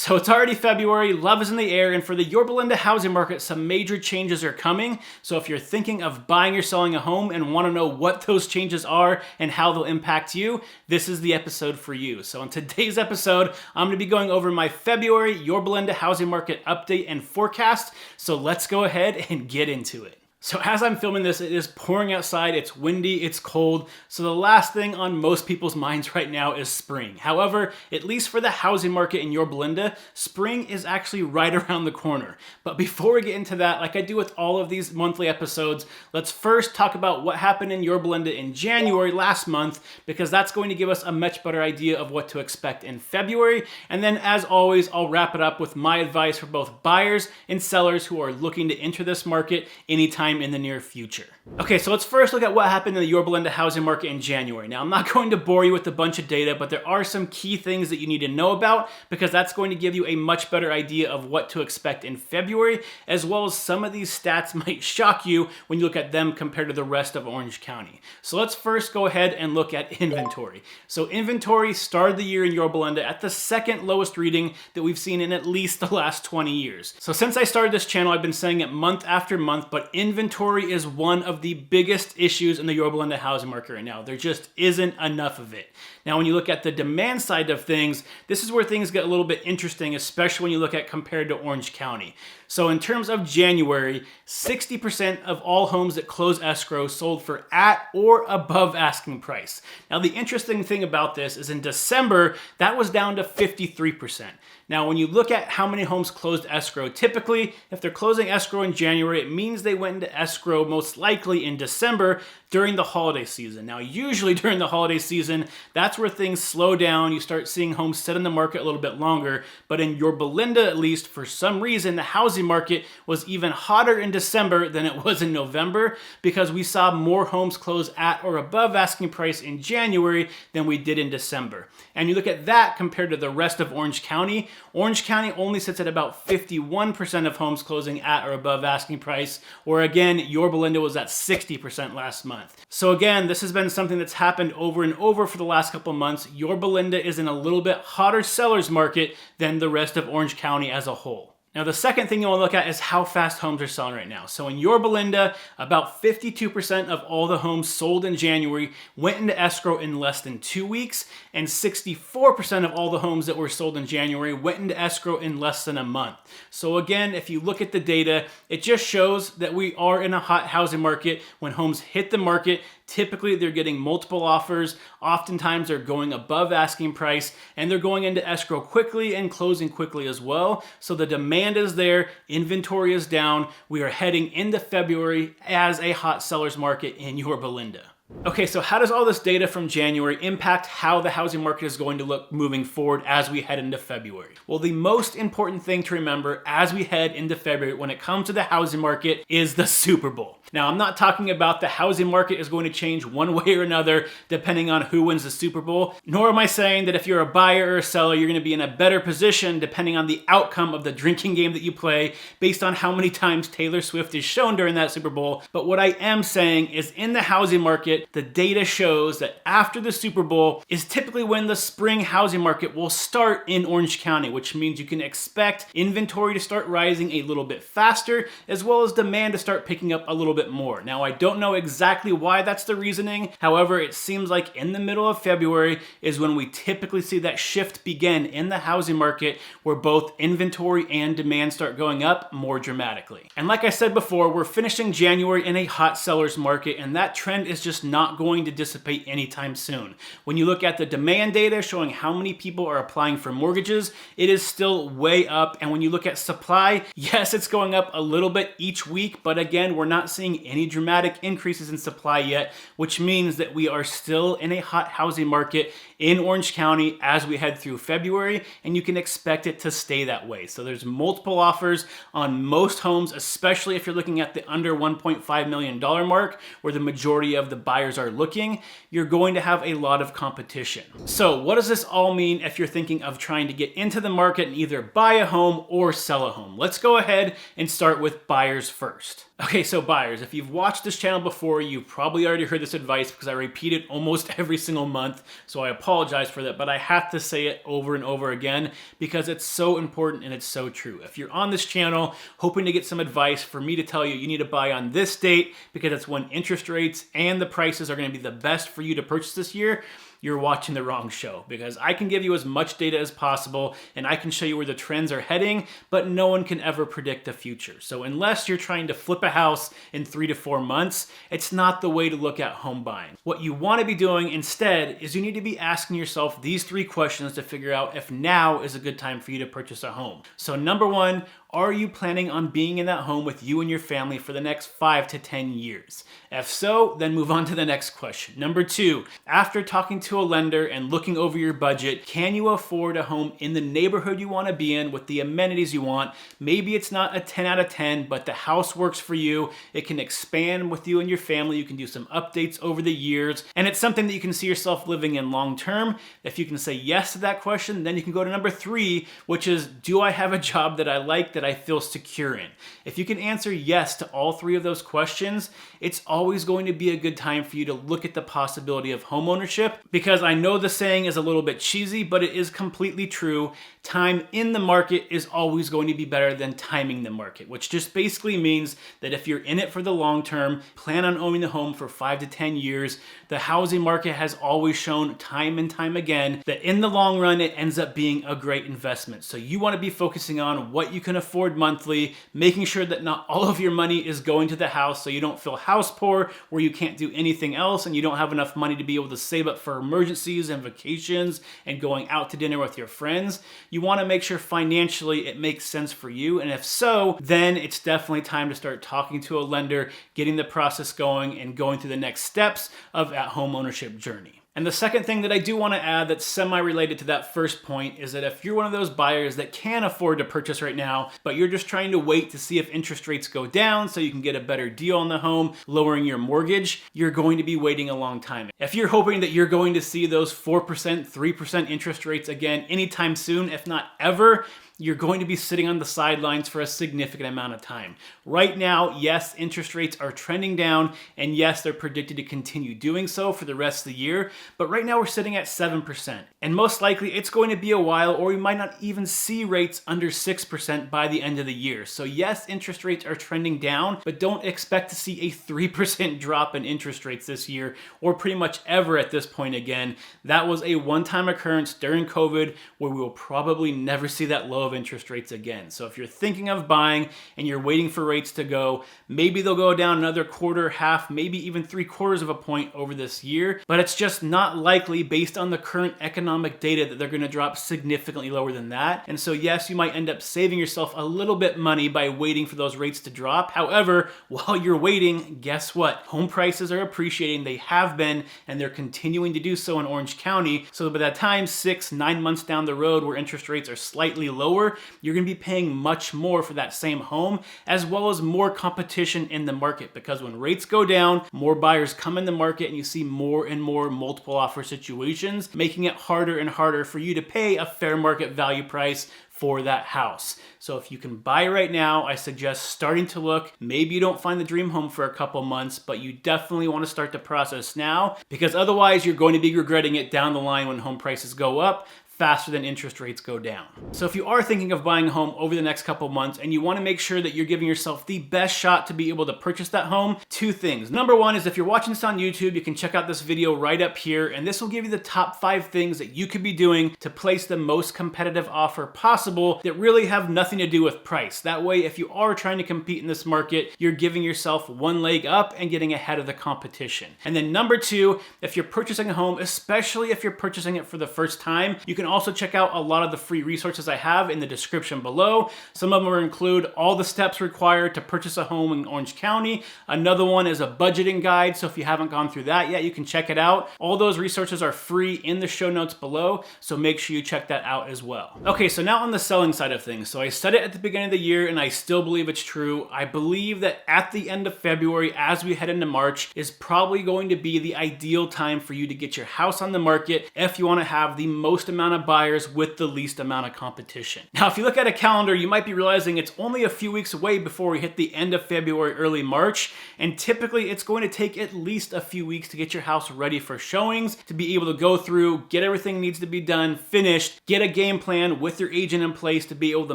So it's already February, love is in the air, and for the Yorba Linda housing market, some major changes are coming. So if you're thinking of buying or selling a home and want to know what those changes are and how they'll impact you, this is the episode for you. So in today's episode, I'm going to be going over my February Yorba Linda housing market update and forecast. So let's go ahead and get into it. So as I'm filming this, it is pouring outside, it's windy, it's cold, so the last thing on most people's minds right now is spring. However, at least for the housing market in Yorba Linda, spring is actually right around the corner. But before we get into that, like I do with all of these monthly episodes, let's first talk about what happened in Yorba Linda in January last month, because that's going to give us a much better idea of what to expect in February. And then as always, I'll wrap it up with my advice for both buyers and sellers who are looking to enter this market anytime in the near future. Okay, so let's first look at what happened in the Yorba Linda housing market in January. Now, I'm not going to bore you with a bunch of data, but there are some key things that you need to know about because that's going to give you a much better idea of what to expect in February, as well as some of these stats might shock you when you look at them compared to the rest of Orange County. So let's first go ahead and look at inventory. So inventory started the year in Yorba Linda at the second lowest reading that we've seen in at least the last 20 years. So since I started this channel, I've been saying it month after month, but inventory is one of the biggest issues in the Yorba Linda housing market right now. There just isn't enough of it. Now, when you look at the demand side of things, this is where things get a little bit interesting, especially when you look at compared to Orange County. So in terms of January, 60% of all homes that close escrow sold for at or above asking price. Now, the interesting thing about this is in December, that was down to 53%. Now, when you look at how many homes closed escrow, typically, if they're closing escrow in January, it means they went into escrow most likely in December during the holiday season. Now, usually during the holiday season, that's where things slow down. You start seeing homes sit in the market a little bit longer. But in Yorba Linda, at least, for some reason, the housing market was even hotter in December than it was in November because we saw more homes close at or above asking price in January than we did in December. And you look at that compared to the rest of Orange County, Orange County only sits at about 51% of homes closing at or above asking price, or again, Yorba Linda was at 60% last month. So again, this has been something that's happened over and over for the last couple months. Yorba Linda is in a little bit hotter seller's market than the rest of Orange County as a whole. Now, the second thing you want to look at is how fast homes are selling right now. So in Yorba Linda, about 52% of all the homes sold in January went into escrow in less than 2 weeks, and 64% of all the homes that were sold in January went into escrow in less than a month. So again, if you look at the data, it just shows that we are in a hot housing market. When homes hit the market, typically they're getting multiple offers. Oftentimes they're going above asking price, and they're going into escrow quickly and closing quickly as well. So the demand is there, inventory is down. We are heading into February as a hot seller's market in Yorba Linda. Okay, so how does all this data from January impact how the housing market is going to look moving forward as we head into February? Well, the most important thing to remember as we head into February when it comes to the housing market is the Super Bowl. Now, I'm not talking about the housing market is going to change one way or another depending on who wins the Super Bowl, nor am I saying that if you're a buyer or a seller, you're going to be in a better position depending on the outcome of the drinking game that you play based on how many times Taylor Swift is shown during that Super Bowl. But what I am saying is in the housing market, the data shows that after the Super Bowl is typically when the spring housing market will start in Orange County, which means you can expect inventory to start rising a little bit faster, as well as demand to start picking up a little bit more. Now, I don't know exactly why that's the reasoning. However, it seems like in the middle of February is when we typically see that shift begin in the housing market where both inventory and demand start going up more dramatically. And like I said before, we're finishing January in a hot seller's market, and that trend is just not going to dissipate anytime soon. When you look at the demand data showing how many people are applying for mortgages, it is still way up. And when you look at supply, yes, it's going up a little bit each week, but again, we're not seeing any dramatic increases in supply yet, which means that we are still in a hot housing market in Orange County as we head through February, and you can expect it to stay that way. So there's multiple offers on most homes, especially if you're looking at the under $1.5 million mark, where the majority of the buyers buyers are looking, you're going to have a lot of competition. So what does this all mean if you're thinking of trying to get into the market and either buy a home or sell a home? Let's go ahead and start with buyers first. Okay, so buyers, if you've watched this channel before, you've probably already heard this advice because I repeat it almost every single month, so I apologize for that, but I have to say it over and over again because it's so important and it's so true. If you're on this channel hoping to get some advice for me to tell you need to buy on this date because it's when interest rates and the prices are going to be the best for you to purchase this year, you're watching the wrong show, because I can give you as much data as possible and I can show you where the trends are heading, but no one can ever predict the future. So unless you're trying to flip a house in 3 to 4 months, it's not the way to look at home buying. What you want to be doing instead is you need to be asking yourself these 3 questions to figure out if now is a good time for you to purchase a home. So number 1, are you planning on being in that home with you and your family for the next 5 to 10 years? If so, then move on to the next question. Number 2, after talking to a lender and looking over your budget, can you afford a home in the neighborhood you want to be in with the amenities you want? Maybe it's not a 10 out of 10, but the house works for you. It can expand with you and your family. You can do some updates over the years, and it's something that you can see yourself living in long term. If you can say yes to that question, then you can go to number 3, which is, do I have a job that I like, that I feel secure in? If you can answer yes to all 3 of those questions, it's always going to be a good time for you to look at the possibility of home ownership, because I know the saying is a little bit cheesy, but it is completely true. Time in the market is always going to be better than timing the market, which just basically means that if you're in it for the long term, plan on owning the home for 5 to 10 years, the housing market has always shown time and time again that in the long run, it ends up being a great investment. So you want to be focusing on what you can afford monthly, making sure that not all of your money is going to the house so you don't feel house poor where you can't do anything else and you don't have enough money to be able to save up for emergencies and vacations and going out to dinner with your friends. You want to make sure financially it makes sense for you, and if so, then it's definitely time to start talking to a lender, getting the process going, and going through the next steps of that home ownership journey. And the second thing that I do want to add that's semi-related to that first point is that if you're one of those buyers that can afford to purchase right now, but you're just trying to wait to see if interest rates go down so you can get a better deal on the home, lowering your mortgage, you're going to be waiting a long time. If you're hoping that you're going to see those 4%, 3% interest rates again anytime soon, if not ever, you're going to be sitting on the sidelines for a significant amount of time. Right now, yes, interest rates are trending down, and yes, they're predicted to continue doing so for the rest of the year, but right now we're sitting at 7%. And most likely it's going to be a while, or we might not even see rates under 6% by the end of the year. So yes, interest rates are trending down, but don't expect to see a 3% drop in interest rates this year, or pretty much ever at this point again. That was a one-time occurrence during COVID where we will probably never see that low of interest rates again. So if you're thinking of buying and you're waiting for rates to go, maybe they'll go down another quarter, half, maybe even 3/4 of a point over this year, but it's just not likely based on the current economic data that they're going to drop significantly lower than that. And so yes, you might end up saving yourself a little bit money by waiting for those rates to drop. However, while you're waiting, guess what? Home prices are appreciating. They have been, and they're continuing to do so in Orange County. So by that time, 6, 9 months down the road where interest rates are slightly lower, you're going to be paying much more for that same home, as well as more competition in the market, because when rates go down, more buyers come in the market and you see more and more multiple offer situations, making it harder and harder for you to pay a fair market value price for that house. So if you can buy right now, I suggest starting to look. Maybe you don't find the dream home for a couple months, but you definitely want to start the process now, because otherwise you're going to be regretting it down the line when home prices go up faster than interest rates go down. So if you are thinking of buying a home over the next couple months and you want to make sure that you're giving yourself the best shot to be able to purchase that home, 2 things. Number 1 is, if you're watching this on YouTube, you can check out this video right up here, and this will give you the top 5 things that you could be doing to place the most competitive offer possible that really have nothing to do with price. That way, if you are trying to compete in this market, you're giving yourself one leg up and getting ahead of the competition. And then number 2, if you're purchasing a home, especially if you're purchasing it for the first time, you can can also check out a lot of the free resources I have in the description below. Some of them include all the steps required to purchase a home in Orange County. Another one is a budgeting guide, so if you haven't gone through that yet, you can check it out. All those resources are free in the show notes below, so make sure you check that out as well. Okay, so now on the selling side of things. So I said it at the beginning of the year, and I still believe it's true. I believe that at the end of February, as we head into March, is probably going to be the ideal time for you to get your house on the market if you want to have the most amount of buyers with the least amount of competition. Now, if you look at a calendar, you might be realizing it's only a few weeks away before we hit the end of February, early March, and typically it's going to take at least a few weeks to get your house ready for showings, to be able to go through, get everything needs to be done, finished, get a game plan with your agent in place to be able to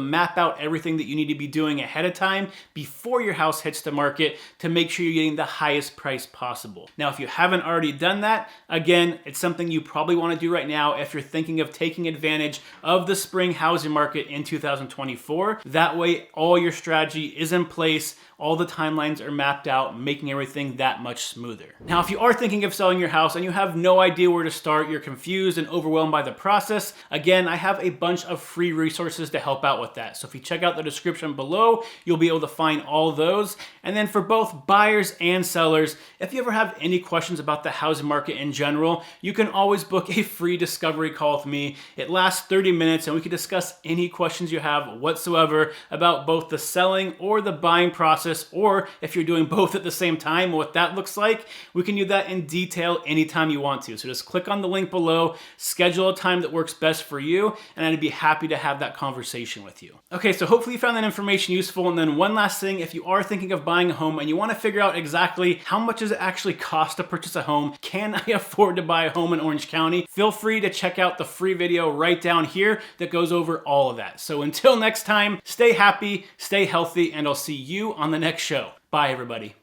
map out everything that you need to be doing ahead of time before your house hits the market to make sure you're getting the highest price possible. Now, if you haven't already done that, again, it's something you probably want to do right now if you're thinking of taking advantage of the spring housing market in 2024. That way, all your strategy is in place, all the timelines are mapped out, making everything that much smoother. Now, if you are thinking of selling your house and you have no idea where to start, you're confused and overwhelmed by the process, again, I have a bunch of free resources to help out with that. So if you check out the description below, you'll be able to find all those. And then for both buyers and sellers, if you ever have any questions about the housing market in general, you can always book a free discovery call with me. It lasts 30 minutes and we can discuss any questions you have whatsoever about both the selling or the buying process, or if you're doing both at the same time, what that looks like. We can do that in detail anytime you want to. So just click on the link below, schedule a time that works best for you, and I'd be happy to have that conversation with you. Okay, so hopefully you found that information useful. And then one last thing, if you are thinking of buying a home and you want to figure out exactly how much does it actually cost to purchase a home, can I afford to buy a home in Orange County? Feel free to check out the free video right down here that goes over all of that. So until next time, stay happy, stay healthy, and I'll see you on the next show. Bye, everybody.